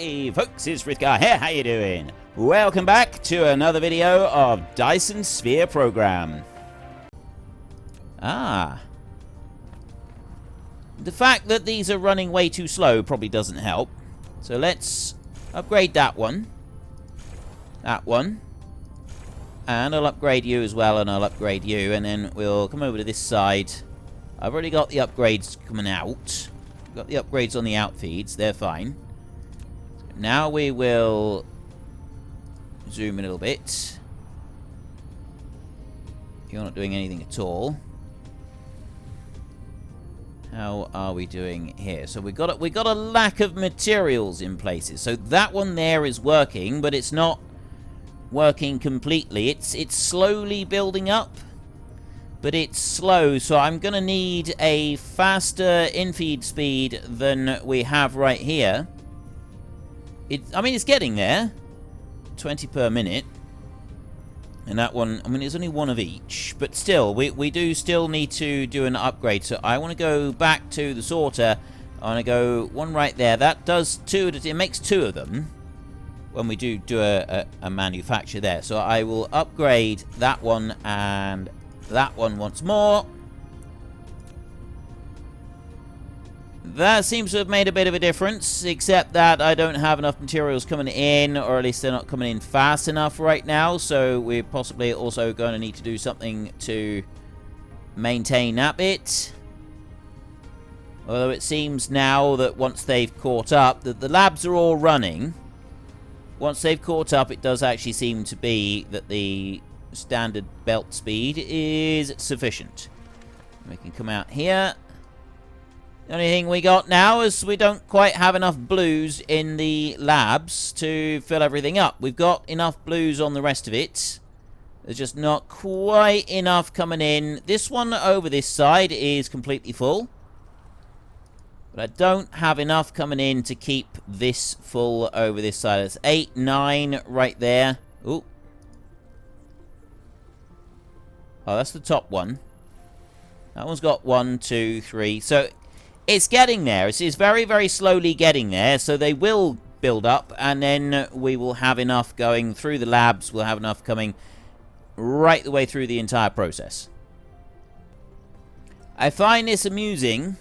Hey folks, it's Frithgar here, how you doing? Welcome back to another video of Dyson Sphere Program. The fact that these are running way too slow probably doesn't help. So let's upgrade that one. That one. And I'll upgrade you as well, and I'll upgrade you, and then we'll come over to this side. I've already got the upgrades coming out. Got the upgrades on the out feeds, they're fine. Now we will zoom a little bit. You're not doing anything at all. How are we doing here? So we got a lack of materials in places. So that one there is working, but it's not working completely. It's slowly building up, but it's slow. So I'm gonna need a faster infeed speed than we have right here. I mean, it's getting there. 20 per minute. And that one, I mean, it's only one of each. But still, we do still need to do an upgrade. So I want to go back to the sorter. I want to go one right there. That does two. It makes two of them when we do a manufacture there. So I will upgrade that one and that one once more. That seems to have made a bit of a difference, except that I don't have enough materials coming in, or at least they're not coming in fast enough right now, so we're possibly also going to need to do something to maintain that bit. Although it seems now that once they've caught up, that the labs are all running. Once they've caught up, it does actually seem to be that the standard belt speed is sufficient. We can come out here. The only thing we got now is we don't quite have enough blues in the labs to fill everything up. We've got enough blues on the rest of it. There's just not quite enough coming in. This one over this side is completely full. But I don't have enough coming in to keep this full over this side. It's 8, 9 right there. Ooh. Oh, that's the top one. That one's got 1, 2, 3. So it's getting there. It's very, very slowly getting there. So they will build up, and then we will have enough going through the labs. We'll have enough coming right the way through the entire process. I find this amusing.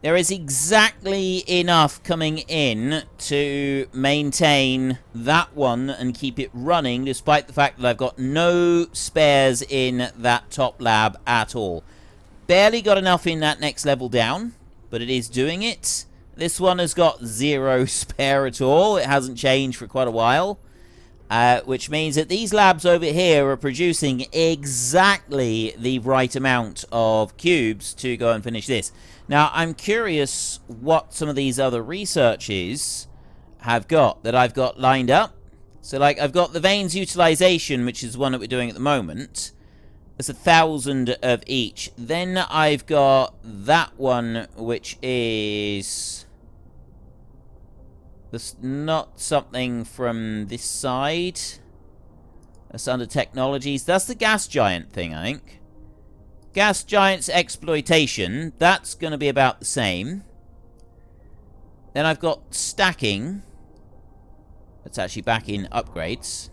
There is exactly enough coming in to maintain that one and keep it running, despite the fact that I've got no spares in that top lab at all. Barely got enough in that next level down, but it is doing it. This one has got 0 spare at all. It hasn't changed for quite a while, which means that these labs over here are producing exactly the right amount of cubes to go and finish this. Now, I'm curious what some of these other researches have got that I've got lined up. So, like, I've got the veins utilization, which is one that we're doing at the moment. It's 1,000 of each. Then I've got that one, which is... That's not something from this side. That's under technologies. That's the gas giant thing, I think. Gas giant's exploitation. That's going to be about the same. Then I've got stacking. That's actually back in upgrades.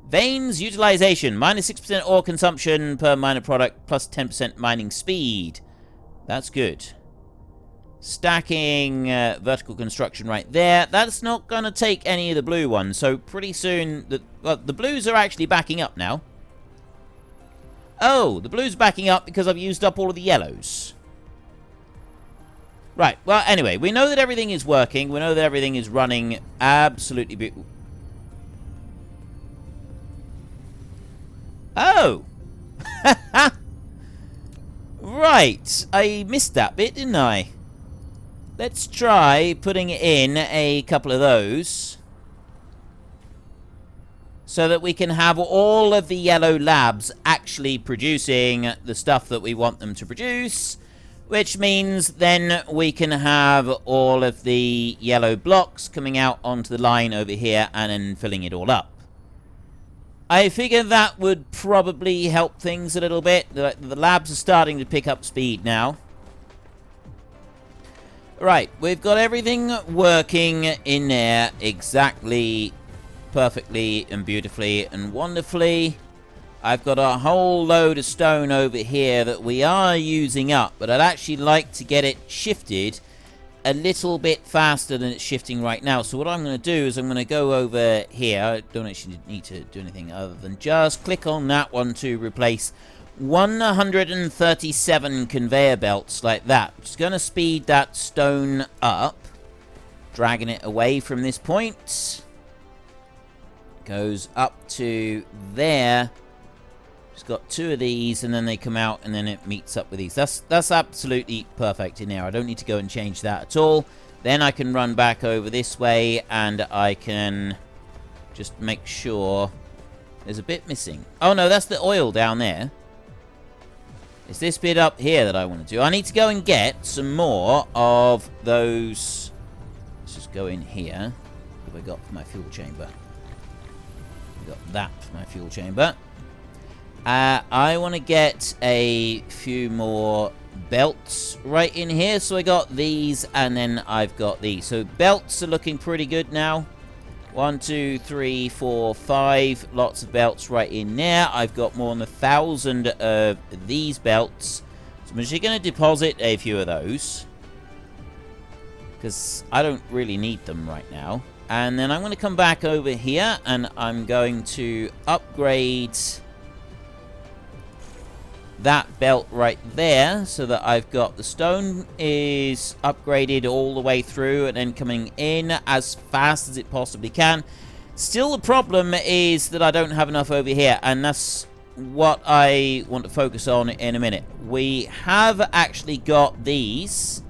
Veins utilization, minus 6% ore consumption per miner product, plus 10% mining speed. That's good. Stacking, vertical construction right there. That's not going to take any of the blue ones. So pretty soon, the blues are actually backing up now. Oh, the blues are backing up because I've used up all of the yellows. Right, well, anyway, we know that everything is working. We know that everything is running absolutely beautiful. Oh! Right, I missed that bit, didn't I? Let's try putting in a couple of those, so that we can have all of the yellow labs actually producing the stuff that we want them to produce, which means then we can have all of the yellow blocks coming out onto the line over here and then filling it all up. I figure that would probably help things a little bit. The labs are starting to pick up speed now. Right, we've got everything working in there exactly, perfectly, and beautifully, and wonderfully. I've got a whole load of stone over here that we are using up, but I'd actually like to get it shifted a little bit faster than it's shifting right now. So what I'm going to do is I'm going to go over here. I don't actually need to do anything other than just click on that one to replace 137 conveyor belts like that. Just going to speed that stone up, dragging it away from this point. Goes up to there. It's got 2 of these, and then they come out, and then it meets up with these. That's absolutely perfect in there. I don't need to go and change that at all. Then I can run back over this way, and I can just make sure there's a bit missing. Oh, no, that's the oil down there. It's this bit up here that I want to do. I need to go and get some more of those. Let's just go in here. What have I got for my fuel chamber? I've got that for my fuel chamber. I want to get a few more belts right in here. So I got these, and then I've got these. So belts are looking pretty good now. 1, 2, 3, 4, 5. Lots of belts right in there. I've got more than 1,000 of these belts. So I'm actually going to deposit a few of those, because I don't really need them right now. And then I'm going to come back over here, and I'm going to upgrade that belt right there, so that I've got the stone is upgraded all the way through and then coming in as fast as it possibly can. Still, the problem is that I don't have enough over here, and that's what I want to focus on in a minute. We have actually got these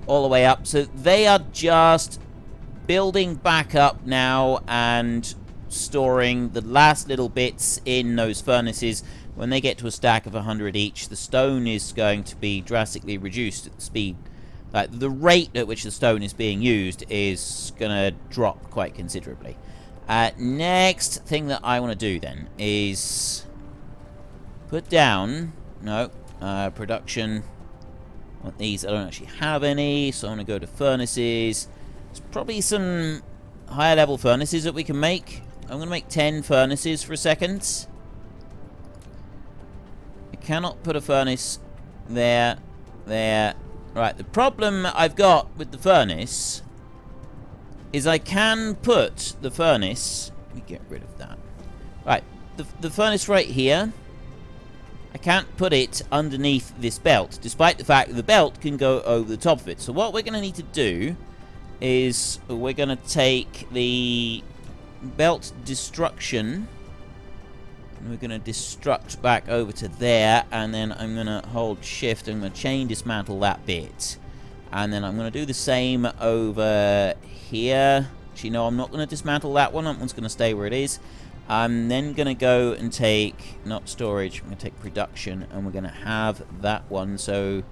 all the way up, so they are just building back up now and storing the last little bits in those furnaces. When they get to a stack of 100 each, the stone is going to be drastically reduced at the speed. Like, the rate at which the stone is being used is going to drop quite considerably. Next thing that I want to do then is put down... No, production. I want these. I don't actually have any, so I'm going to go to furnaces. There's probably some higher level furnaces that we can make. I'm going to make 10 furnaces for a second. Cannot put a furnace there. Right, the problem I've got with the furnace is I can put the furnace... Let me get rid of that. Right, the furnace right here, I can't put it underneath this belt, despite the fact that the belt can go over the top of it. So what we're going to need to do is we're going to take the belt destruction... and we're going to destruct back over to there, and then I'm going to hold shift, and I'm going to chain dismantle that bit. And then I'm going to do the same over here. Actually, no, I'm not going to dismantle that one. That one's going to stay where it is. I'm then going to go and take, not storage, I'm going to take production, and we're going to have that one. So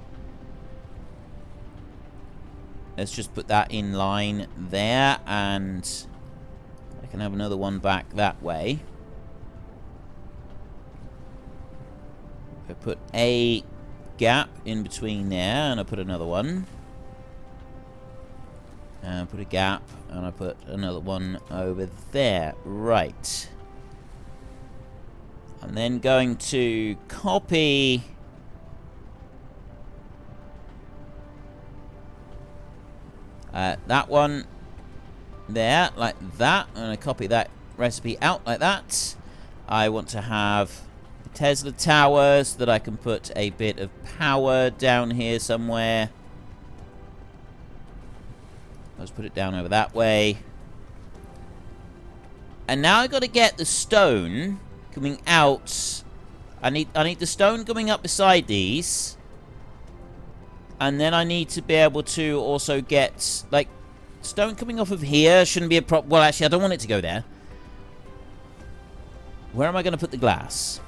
let's just put that in line there, and I can have another one back that way. I put a gap in between there, and I put another one. And I put a gap, and I put another one over there. Right. I'm then going to copy that one there, like that. I'm going to copy that recipe out like that. I want to have Tesla tower so that I can put a bit of power down here somewhere. Let's put it down over that way. And now I've got to get the stone coming out. I need the stone coming up beside these. And then I need to be able to also get, like, stone coming off of here shouldn't be a problem. Well, actually, I don't want it to go there. Where am I going to put the glass?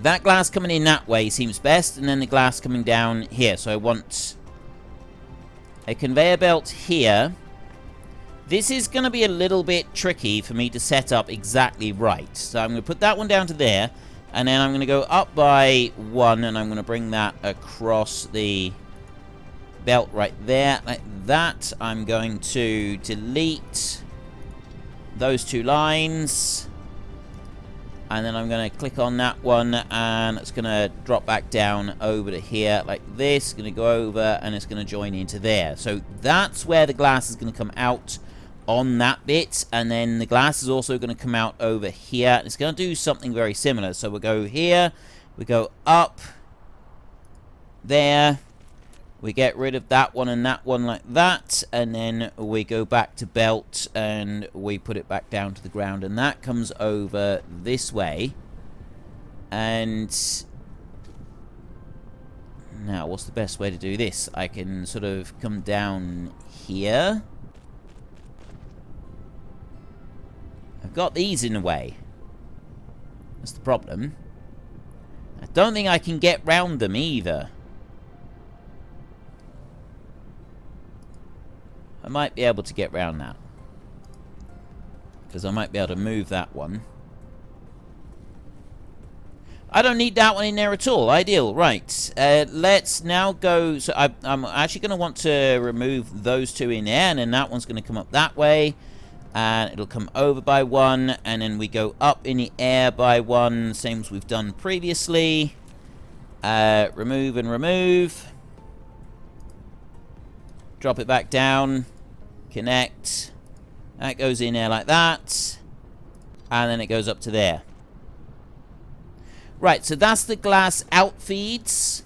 That glass coming in that way seems best, and then the glass coming down here. So I want a conveyor belt here. This is going to be a little bit tricky for me to set up exactly right. So I'm going to put that one down to there, and then I'm going to go up by one, and I'm going to bring that across the belt right there, like that. I'm going to delete those 2 lines. And then I'm going to click on that one, and it's going to drop back down over to here like this. It's going to go over, and it's going to join into there. So that's where the glass is going to come out on that bit. And then the glass is also going to come out over here. It's going to do something very similar. So we'll go here. We go up there. We get rid of that one and that one like that, and then we go back to belt and we put it back down to the ground, and that comes over this way. And now what's the best way to do this? I can sort of come down here. I've got these in the way. That's the problem. I don't think I can get round them either. I might be able to get round that, because I might be able to move that one. I don't need that one in there at all. Ideal. Right. Let's now go. So I'm actually going to want to remove those 2 in there, and then that one's going to come up that way, and it'll come over by 1, and then we go up in the air by 1, same as we've done previously. Remove and remove. Drop it back down. Connect. That goes in there like that. And then it goes up to there. Right, so that's the glass out feeds.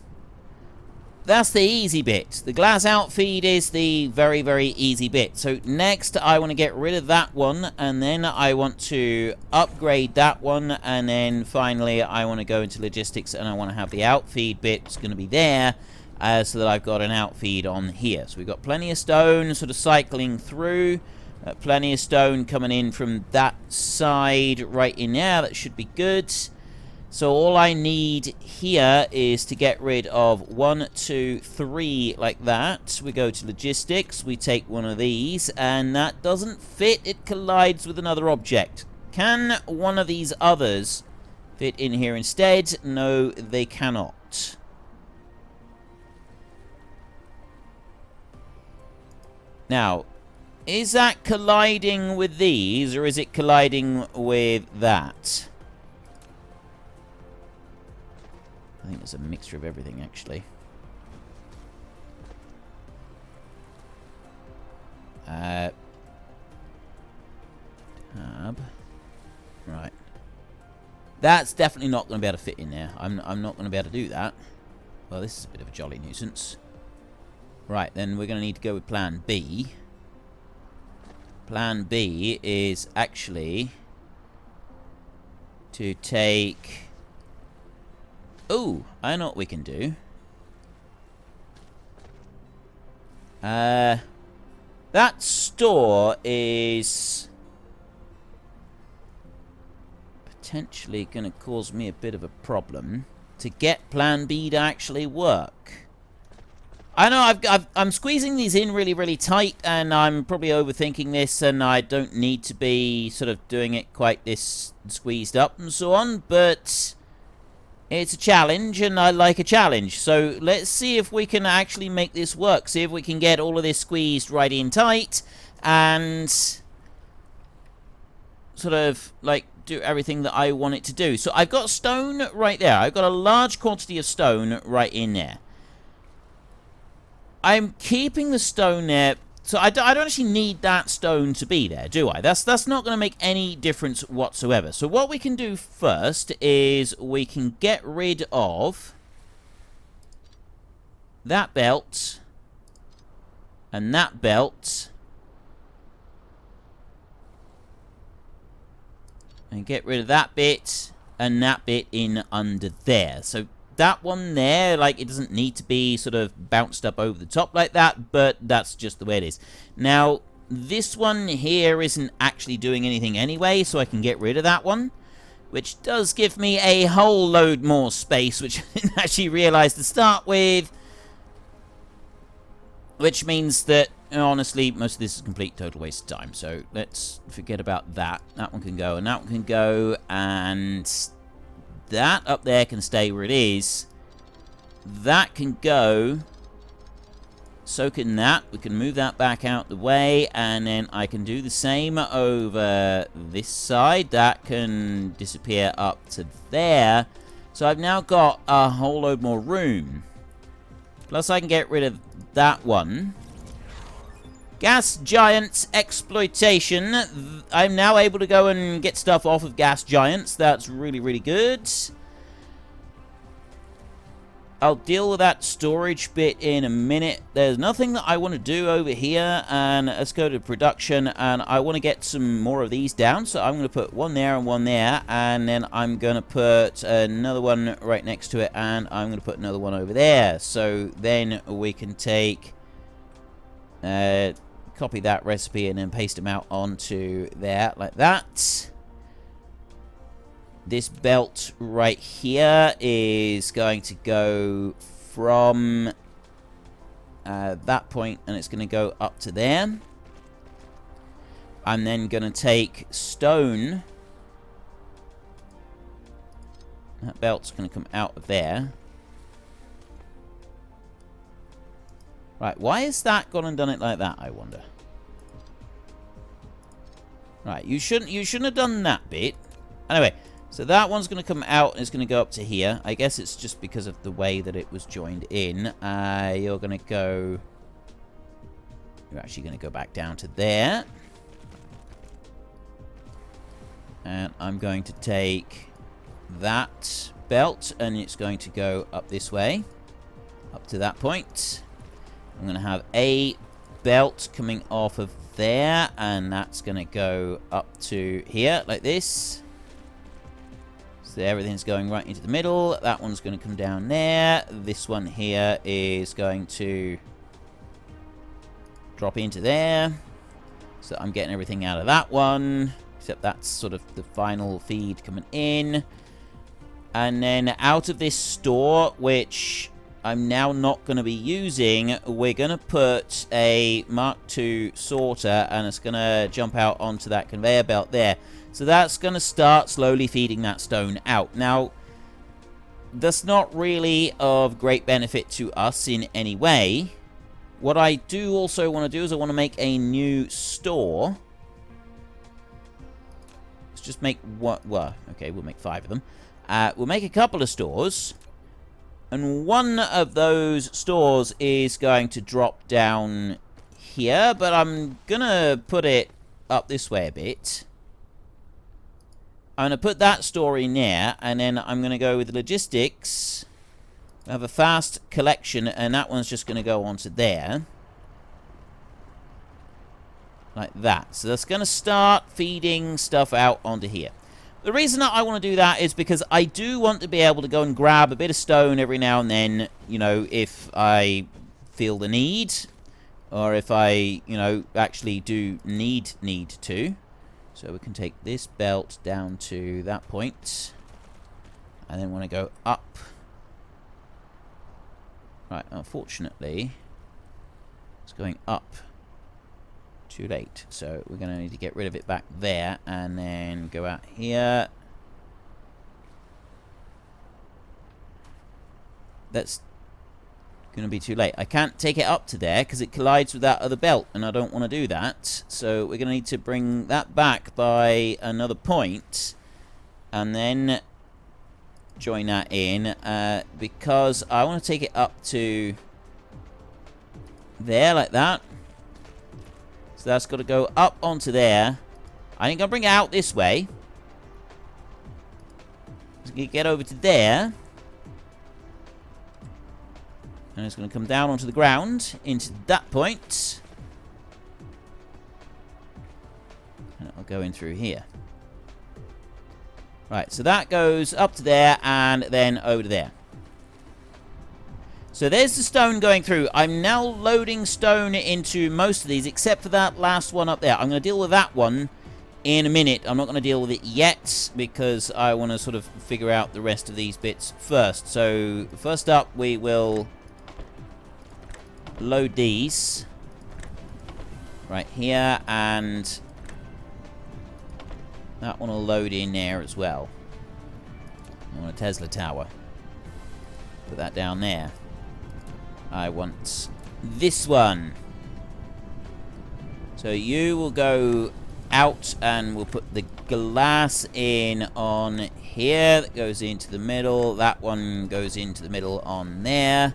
That's the easy bit. The glass out feed is the very, very easy bit. So next, I want to get rid of that one. And then I want to upgrade that one. And then finally, I want to go into logistics. And I want to have the out feed bit. It's going to be there. So that I've got an outfeed on here. So we've got plenty of stone sort of cycling through. Plenty of stone coming in from that side right in there. That should be good. So all I need here is to get rid of 1, 2, 3 like that. We go to logistics. We take one of these. And that doesn't fit. It collides with another object. Can one of these others fit in here instead? No, they cannot. Now, is that colliding with these, or is it colliding with that? I think it's a mixture of everything, actually. Tab. Right. That's definitely not going to be able to fit in there. I'm not going to be able to do that. Well, this is a bit of a jolly nuisance. Right, then we're going to need to go with plan B. Plan B is actually to take... Ooh, I know what we can do. That store is potentially going to cause me a bit of a problem to get plan B to actually work. I know I'm squeezing these in really, really tight, and I'm probably overthinking this, and I don't need to be sort of doing it quite this squeezed up and so on, but it's a challenge, and I like a challenge. So let's see if we can actually make this work. See if we can get all of this squeezed right in tight, and sort of, like, do everything that I want it to do. So I've got stone right there. I've got a large quantity of stone right in there. I'm keeping the stone there, so I don't actually need that stone to be there, do I? That's not going to make any difference whatsoever. So what we can do first is we can get rid of that belt and that belt, and get rid of that bit and that bit in under there. So that one there, like, it doesn't need to be sort of bounced up over the top like that, but that's just the way it is. Now, this one here isn't actually doing anything anyway, so I can get rid of that one, which does give me a whole load more space, which I didn't actually realize to start with, which means that, honestly, most of this is a complete total waste of time. So let's forget about that. That one can go, and that one can go, and that up there can stay where it is. That can go soak in that. We can move that back out the way, and then I can do the same over this side. That can disappear up to there. So I've now got a whole load more room. Plus I can get rid of that one. Gas giants exploitation. I'm now able to go and get stuff off of gas giants. That's really, really good. I'll deal with that storage bit in a minute. There's nothing that I want to do over here. And let's go to production. And I want to get some more of these down. So I'm going to put one there and one there. And then I'm going to put another one right next to it. And I'm going to put another one over there. So then we can take... copy that recipe and then paste them out onto there like that. This belt right here is going to go from that point, and it's going to go up to there. I'm then going to take stone. That belt's going to come out of there. Right, why has that gone and done it like that, I wonder? Right, you shouldn't have done that bit. Anyway, so that one's going to come out and it's going to go up to here. I guess it's just because of the way that it was joined in. You're going to go... You're actually going to go back down to there. And I'm going to take that belt and it's going to go up this way. Up to that point. I'm going to have a belt coming off of there, and that's going to go up to here, like this. So everything's going right into the middle. That one's going to come down there. This one here is going to drop into there. So I'm getting everything out of that one, except that's sort of the final feed coming in. And then out of this store, which... I'm now not going to be using, we're going to put a Mark II sorter, and it's going to jump out onto that conveyor belt there. So that's going to start slowly feeding that stone out. Now, that's not really of great benefit to us in any way. What I do also want to do is I want to make a new store. Let's just make what? Well, okay, we'll make 5 of them. We'll make a couple of stores. And one of those stores is going to drop down here, but I'm going to put it up this way a bit. I'm going to put that store in there, and then I'm going to go with logistics. I have a fast collection, and that one's just going to go onto there. Like that. So that's going to start feeding stuff out onto here. The reason that I want to do that is because I do want to be able to go and grab a bit of stone every now and then, you know, if I feel the need, or if I, you know, actually do need to. So we can take this belt down to that point, and then want to go up. Right, unfortunately, it's going up. Too late, so we're going to need to get rid of it back there and then go out here. That's going to be too late. I can't take it up to there because it collides with that other belt, and I don't want to do that. So we're going to need to bring that back by another point and then join that in because I want to take it up to there like that. So that's got to go up onto there. I think I'll bring it out this way. Get over to there. And it's going to come down onto the ground into that point. And it'll go in through here. Right, so that goes up to there and then over to there. So there's the stone going through. I'm now loading stone into most of these, except for that last one up there. I'm going to deal with that one in a minute. I'm not going to deal with it yet, because I want to sort of figure out the rest of these bits first. So first up, we will load these right here, and that one will load in there as well. I want a Tesla tower. Put that down there. I want this one. So you will go out and we'll put the glass in on here. That goes into the middle. That one goes into the middle on there.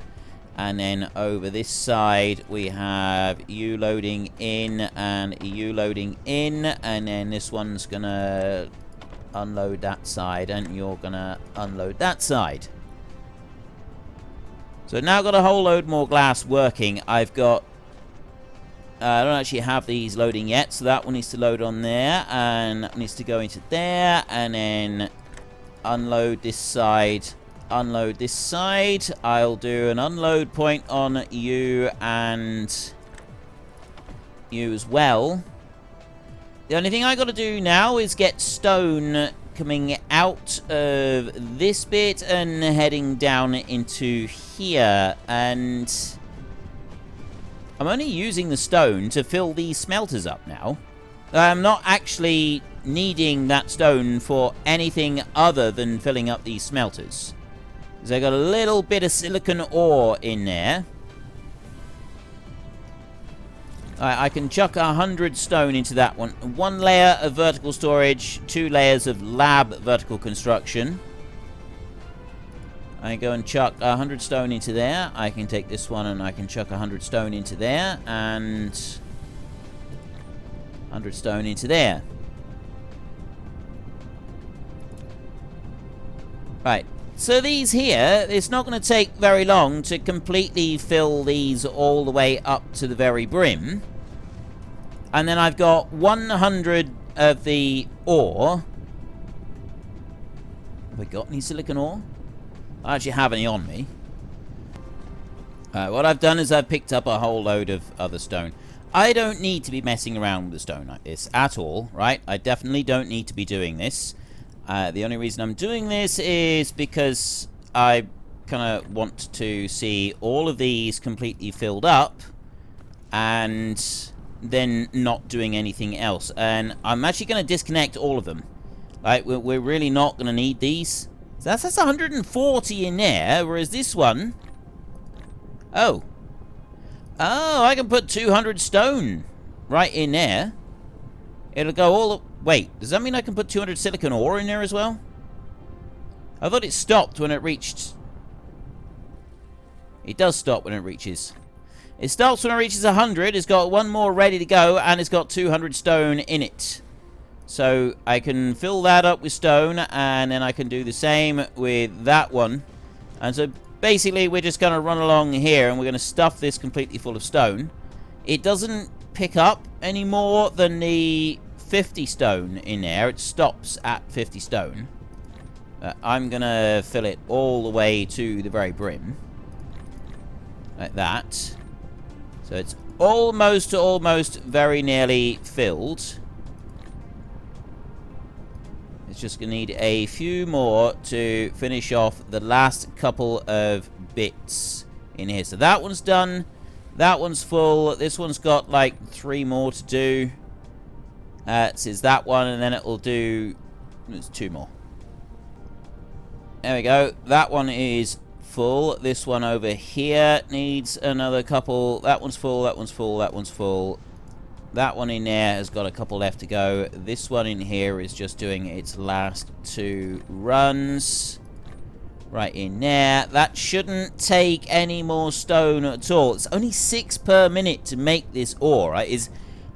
And then over this side, we have you loading in and you loading in. And then this one's going to unload that side. And you're going to unload that side. So now I've got a whole load more glass working. I've got... I don't actually have these loading yet. So that one needs to load on there. And that needs to go into there. And then unload this side. Unload this side. I'll do an unload point on you and you as well. The only thing I got to do now is get stone coming out of this bit and heading down into here. And I'm only using the stone to fill these smelters up now. I'm not actually needing that stone for anything other than filling up these smelters. So I got a little bit of silicon ore in there. Alright, I can chuck 100 stone into that one. 1 layer of vertical storage, 2 layers of lab vertical construction. I go and chuck 100 stone into there. I can take this one and I can chuck 100 stone into there. And 100 stone into there. Right. So these here, it's not going to take very long to completely fill these all the way up to the very brim. And then I've got 100 of the ore. Have I got any silicon ore? I don't actually have any on me. What I've done is I've picked up a whole load of other stone. I don't need to be messing around with the stone like this at all, right? I definitely don't need to be doing this. The only reason I'm doing this is because I kind of want to see all of these completely filled up and then not doing anything else. And I'm actually going to disconnect all of them. Right? We're really not going to need these. So that's 140 in there, whereas this one... Oh, I can put 200 stone right in there. It'll go all the... Wait, does that mean I can put 200 silicon ore in there as well? I thought it stopped when it reached... It does stop when it reaches... It stops when it reaches 100. It's got one more ready to go, and it's got 200 stone in it. So I can fill that up with stone, and then I can do the same with that one. And so basically we're just going to run along here, and we're going to stuff this completely full of stone. It doesn't pick up any more than the 50 stone in there. It stops at 50 stone. I'm going to fill it all the way to the very brim. Like that. So it's almost very nearly filled. It's just going to need a few more to finish off the last couple of bits in here. So that one's done. That one's full. This one's got like 3 more to do. This is that one, and then it will do... There's 2 more. There we go. That one is full. This one over here needs another couple. That one's full, that one's full, that one's full. That one in there has got a couple left to go. This one in here is just doing its last 2 runs. Right in there. That shouldn't take any more stone at all. It's only 6 per minute to make this ore, right? It's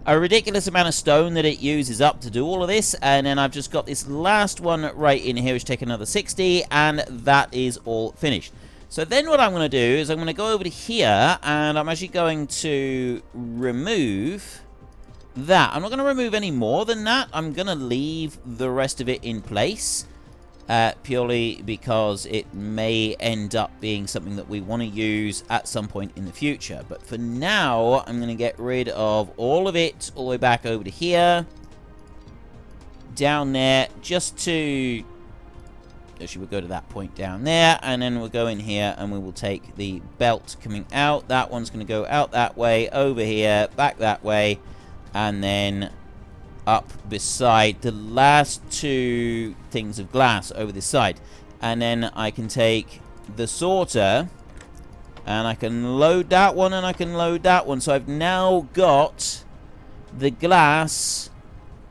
a ridiculous amount of stone that it uses up to do all of this. And then I've just got this last one right in here, which takes another 60. And that is all finished. So then what I'm going to do is I'm going to go over to here, and I'm actually going to remove that. I'm not going to remove any more than that. I'm going to leave the rest of it in place, purely because it may end up being something that we want to use at some point in the future. But for now, I'm going to get rid of all of it all the way back over to here, down there, just to... Actually, we'll go to that point down there, and then we'll go in here, and we will take the belt coming out. That one's going to go out that way, over here, back that way, and then up beside the last 2 things of glass over this side. And then I can take the sorter, And I can load that one, and I can load that one. So I've now got the glass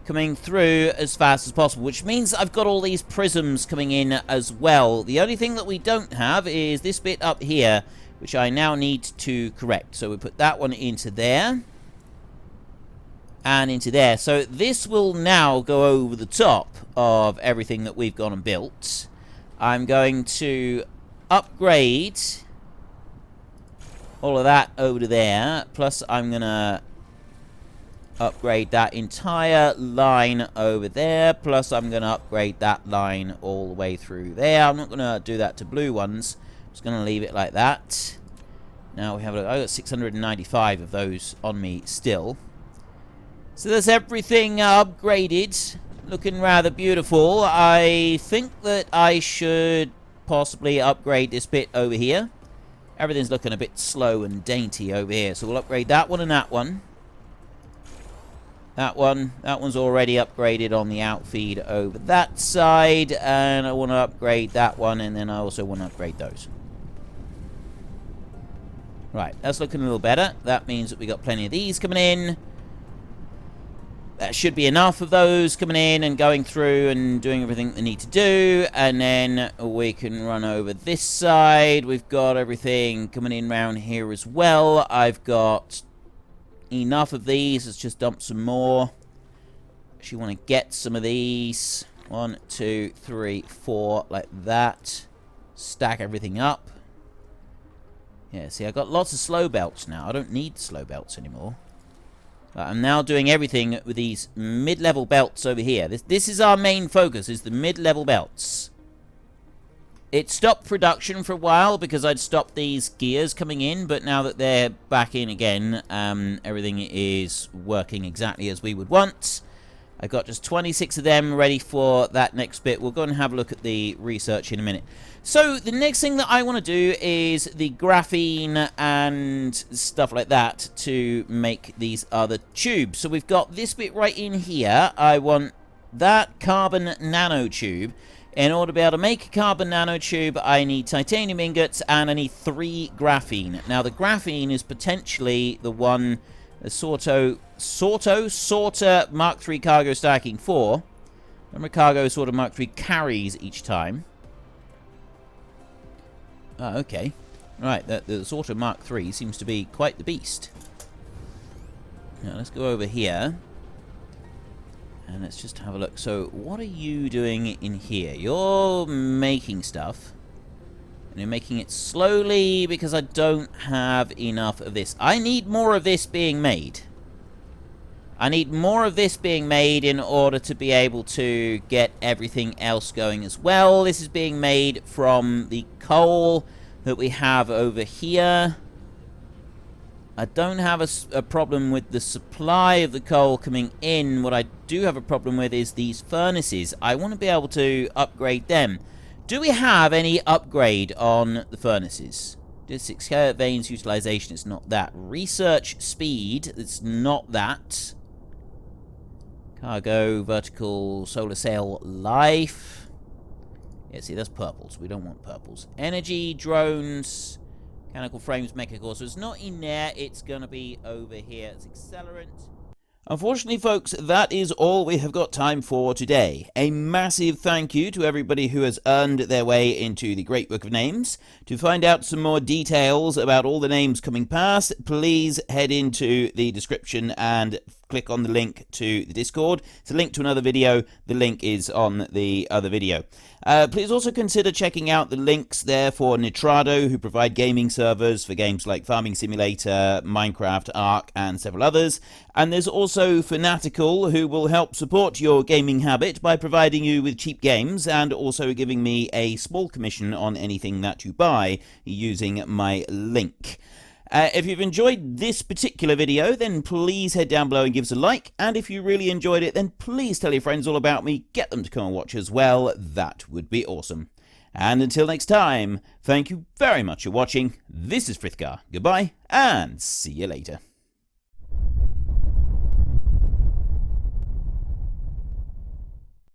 coming through as fast as possible, which means I've got all these prisms coming in as well. The only thing that we don't have is this bit up here, which I now need to correct. So we put that one into there and into there. So this will now go over the top of everything that we've gone and built. I'm going to upgrade all of that over to there, plus I'm going to upgrade that entire line over there, plus I'm going to upgrade that line all the way through there. I'm not going to do that to blue ones. I'm just going to leave it like that. Now we have I got 695 of those on me still. So there's everything upgraded, looking rather beautiful. I think that I should possibly upgrade this bit over here. Everything's looking a bit slow and dainty over here, so we'll upgrade that one and that one. That one's already upgraded on the outfeed over that side, and I want to upgrade that one, and then I also want to upgrade those. Right, that's looking a little better. That means that we got plenty of these coming in. That should be enough of those coming in and going through and doing everything they need to do, and then we can run over this side. We've got everything coming in around here as well. I've got enough of these. Let's just dump some more. Actually want to get some of these. 1, 2, 3, 4, like that. Stack everything up. Yeah, see, I've got lots of slow belts now. I don't need slow belts anymore. I'm now doing everything with these mid-level belts over here. This is our main focus, is the mid-level belts. It stopped production for a while because I'd stopped these gears coming in, but now that they're back in again, everything is working exactly as we would want. I've got just 26 of them ready for that next bit. We'll go and have a look at the research in a minute. So the next thing that I want to do is the graphene and stuff like that to make these other tubes. So we've got this bit right in here. I want that carbon nanotube. In order to be able to make a carbon nanotube, I need titanium ingots and I need 3 graphene. Now, the graphene is potentially the one, the Sorter Mark III cargo stacking 4. Remember, cargo Sorter Mark III carries each time. Oh, okay. Right, the Sorter Mark III seems to be quite the beast. Now, let's go over here. And let's just have a look. So, what are you doing in here? You're making stuff. And you're making it slowly because I don't have enough of this. I need more of this being made. I need more of this being made in order to be able to get everything else going as well. This is being made from the coal that we have over here. I don't have a problem with the supply of the coal coming in. What I do have a problem with is these furnaces. I want to be able to upgrade them. Do we have any upgrade on the furnaces? Just 6 veins utilization, it's not that. Research speed, it's not that. Cargo, vertical, solar sail, life. Yeah, see, that's purples. We don't want purples. Energy, drones, mechanical frames, mecha core. So it's not in there. It's going to be over here. It's accelerant. Unfortunately, folks, that is all we have got time for today. A massive thank you to everybody who has earned their way into the Great Book of Names. To find out some more details about all the names coming past, please head into the description and click on the link to the Discord. It's a link to another video. The link is on the other video. Please also consider checking out the links there for Nitrado, who provide gaming servers for games like Farming Simulator, Minecraft, Ark, and several others. And there's also Fanatical, who will help support your gaming habit by providing you with cheap games and also giving me a small commission on anything that you buy using my link. If you've enjoyed this particular video, then please head down below and give us a like. And if you really enjoyed it, then please tell your friends all about me. Get them to come and watch as well. That would be awesome. And until next time, thank you very much for watching. This is Frithgar. Goodbye, and see you later.